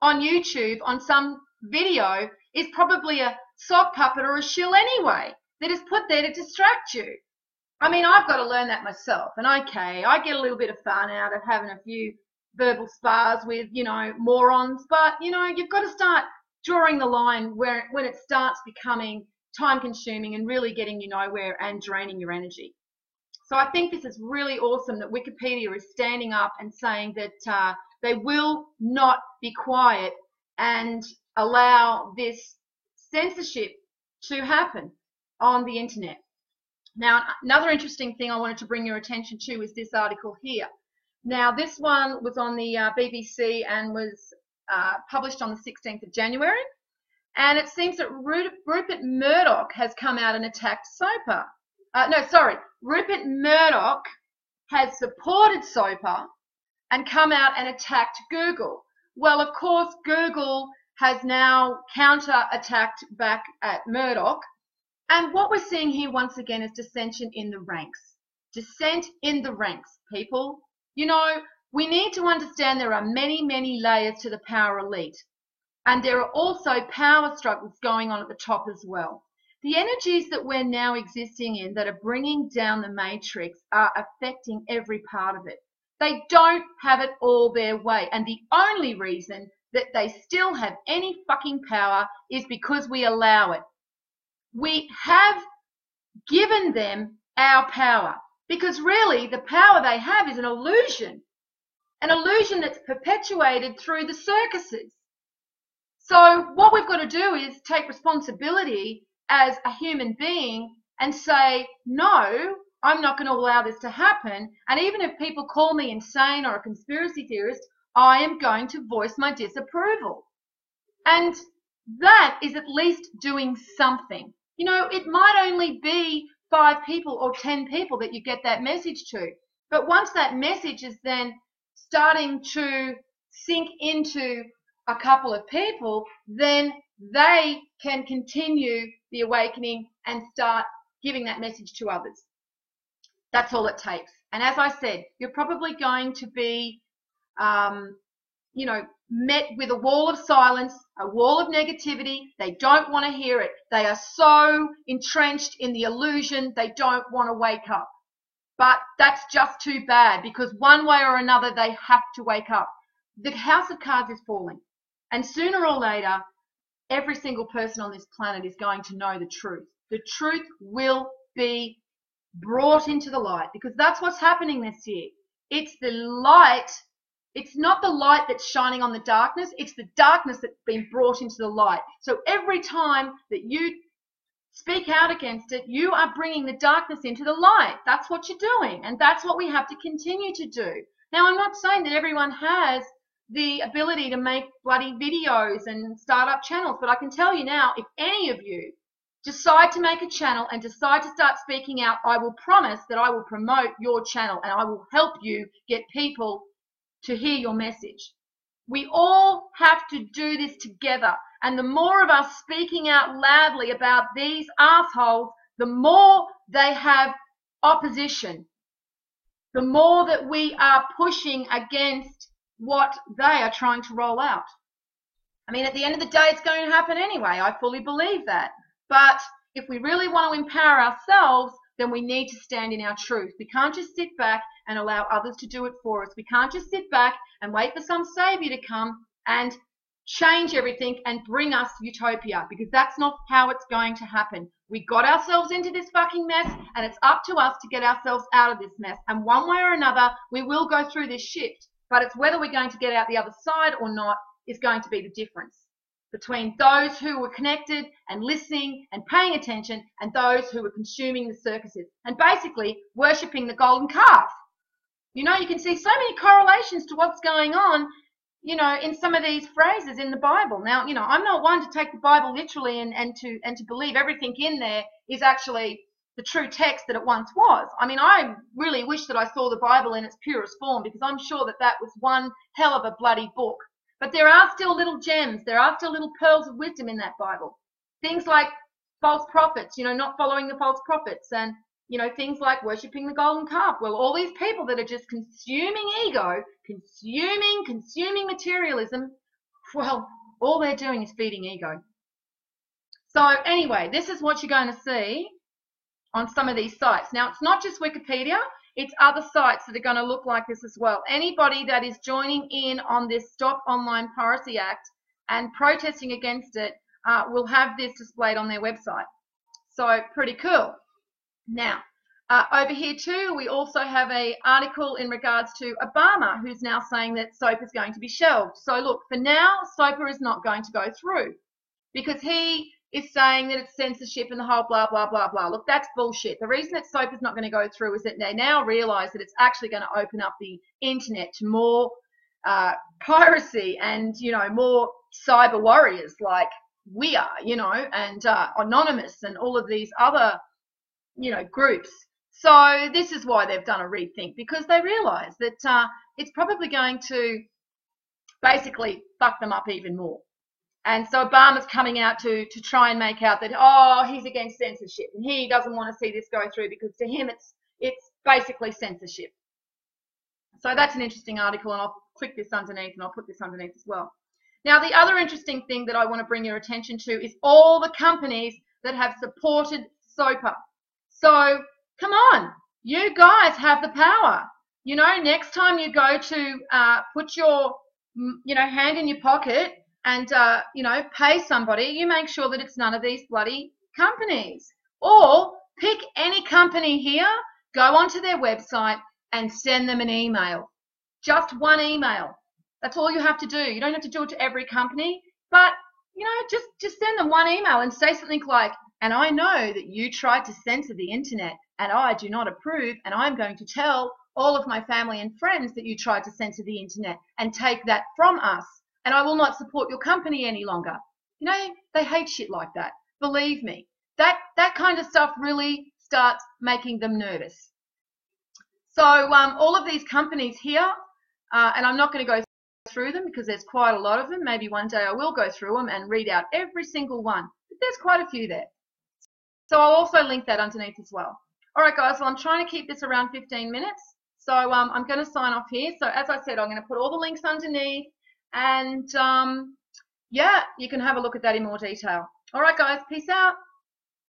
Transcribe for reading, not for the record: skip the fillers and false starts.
on YouTube on some video is probably a sock puppet or a shill anyway that is put there to distract you. I mean, I've got to learn that myself. And okay, I get a little bit of fun out of having a few verbal spars with, you know, morons. But, you know, you've got to start drawing the line when it starts becoming time consuming and really getting you nowhere and draining your energy. So I think this is really awesome that Wikipedia is standing up and saying that they will not be quiet and allow this censorship to happen on the internet. Now, another interesting thing I wanted to bring your attention to is this article here. Now, this one was on the BBC and was published on the 16th of January. And it seems that Rupert Murdoch has come out and attacked SOPA. Rupert Murdoch has supported SOPA and come out and attacked Google. Well, of course, Google has now counter-attacked back at Murdoch. And what we're seeing here once again is dissension in the ranks. Dissent in the ranks, people. You know, we need to understand there are many, many layers to the power elite. And there are also power struggles going on at the top as well. The energies that we're now existing in that are bringing down the matrix are affecting every part of it. They don't have it all their way. And the only reason that they still have any fucking power is because we allow it. We have given them our power because really the power they have is an illusion that's perpetuated through the circuses. So what we've got to do is take responsibility as a human being and say, no, I'm not going to allow this to happen. And even if people call me insane or a conspiracy theorist, I am going to voice my disapproval. And that is at least doing something. You know, it might only be 5 people or 10 people that you get that message to. But once that message is then starting to sink into a couple of people, then they can continue the awakening and start giving that message to others. That's all it takes. And as I said, you're probably going to be, you know, met with a wall of silence, a wall of negativity. They don't want to hear it. They are so entrenched in the illusion, they don't want to wake up. But that's just too bad because one way or another, they have to wake up. The house of cards is falling. And sooner or later, every single person on this planet is going to know the truth. The truth will be brought into the light because that's what's happening this year. It's the light. It's not the light that's shining on the darkness. It's the darkness that's been brought into the light. So every time that you speak out against it, you are bringing the darkness into the light. That's what you're doing. And that's what we have to continue to do. Now, I'm not saying that everyone has the ability to make bloody videos and start up channels, but I can tell you now, if any of you decide to make a channel and decide to start speaking out, I will promise that I will promote your channel and I will help you get people to hear your message. We all have to do this together. And the more of us speaking out loudly about these assholes, the more they have opposition, the more that we are pushing against what they are trying to roll out. I mean, at the end of the day, it's going to happen anyway. I fully believe that. But if we really want to empower ourselves, then we need to stand in our truth. We can't just sit back and allow others to do it for us. We can't just sit back and wait for some savior to come and change everything and bring us utopia, because that's not how it's going to happen. We got ourselves into this fucking mess, and it's up to us to get ourselves out of this mess. And one way or another, we will go through this shift. But it's whether we're going to get out the other side or not is going to be the difference between those who were connected and listening and paying attention and those who were consuming the circuses and basically worshipping the golden calf. You know, you can see so many correlations to what's going on, you know, in some of these phrases in the Bible. Now, you know, I'm not one to take the Bible literally and to believe everything in there is actually the true text that it once was. I mean, I really wish that I saw the Bible in its purest form, because I'm sure that that was one hell of a bloody book. But there are still little gems. There are still little pearls of wisdom in that Bible. Things like false prophets, you know, not following the false prophets, and, you know, things like worshipping the golden calf. Well, all these people that are just consuming ego, consuming materialism Well, all they're doing is feeding ego. So anyway, this is what you're going to see on some of these sites. Now, it's not just Wikipedia, it's other sites that are going to look like this as well. Anybody that is joining in on this Stop Online Piracy Act and protesting against it will have this displayed on their website. So pretty cool. Now, over here too, we also have an article in regards to Obama, who's now saying that SOPA is going to be shelved. So look, for now, SOPA is not going to go through because he is saying that it's censorship and the whole blah, blah, blah, blah. Look, that's bullshit. The reason that SOPA is not going to go through is that they now realise that it's actually going to open up the internet to more piracy and, you know, more cyber warriors like we are, you know, and Anonymous and all of these other, you know, groups. So this is why they've done a rethink, because they realise that it's probably going to basically fuck them up even more. And so Obama's coming out to try and make out that, oh, he's against censorship and he doesn't want to see this go through because to him it's basically censorship. So that's an interesting article, and I'll click this underneath and I'll put this underneath as well. Now, the other interesting thing that I want to bring your attention to is all the companies that have supported SOPA. So come on, you guys have the power. You know, next time you go to put your, you know, hand in your pocket and, you know, pay somebody, you make sure that it's none of these bloody companies. Or pick any company here, go onto their website and send them an email. Just one email. That's all you have to do. You don't have to do it to every company, but, you know, just send them one email and say something like, and I know that you tried to censor the internet and I do not approve, and I'm going to tell all of my family and friends that you tried to censor the internet and take that from us, and I will not support your company any longer. You know, they hate shit like that. Believe me. That kind of stuff really starts making them nervous. So all of these companies here, and I'm not going to go through them because there's quite a lot of them. Maybe one day I will go through them and read out every single one. But there's quite a few there. So I'll also link that underneath as well. All right, guys, well, I'm trying to keep this around 15 minutes. So I'm going to sign off here. So as I said, I'm going to put all the links underneath. And, yeah, you can have a look at that in more detail. All right, guys, peace out.